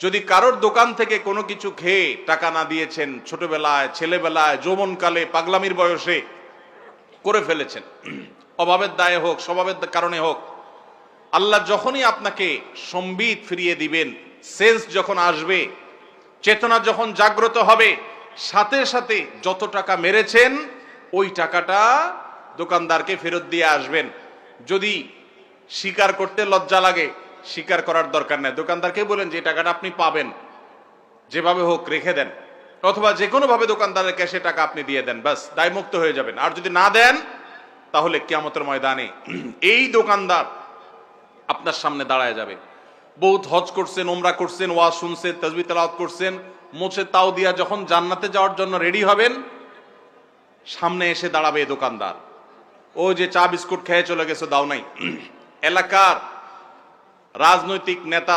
যদি কারোর দোকান থেকে কোনো কিছু খেয়ে টাকা না দিয়েছেন, ছোটবেলায়, ছেলেবেলায়, যৌবনকালে, পাগলামির বয়সে করে ফেলেছেন, অভাবের দায়ে হোক, স্বভাবের কারণে হোক, আল্লাহ যখনই আপনাকে সম্বিত ফিরিয়ে দিবেন, সেন্স যখন আসবে, চেতনা যখন জাগ্রত হবে, সাথে সাথে যত টাকা মেরেছেন ওই টাকাটা দোকানদারকে ফেরত দিয়ে আসবেন। যদি স্বীকার করতে লজ্জা লাগে, স্বীকার করার দরকার নেই, দোকানদারকে বলেন যে টাকাটা আপনি পাবেন, যেভাবে হোক রেখে দেন, অথবা যে কোনো ভাবে দোকানদারের ক্যাশে টাকা আপনি দিয়ে দেন, বাস দায়মুক্ত হয়ে যাবেন। আর যদি না দেন তাহলে কিয়ামতের ময়দানে এই দোকানদার আপনার সামনে দাঁড়ায় যাবে। বহুত হজ করছেন, ওমরা করছেন, ওয়াজ শুনছেন, তাসবিহ তেলাওয়াত করছেন, মোছে তাও দিয়া যখন জান্নাতে যাওয়ার জন্য রেডি হবেন, সামনে এসে দাঁড়াবে এই দোকানদার। ও যে চা বিস্কুট খেয়ে চলে গেছে দাও নাই, এলাকার রাজনৈতিক নেতা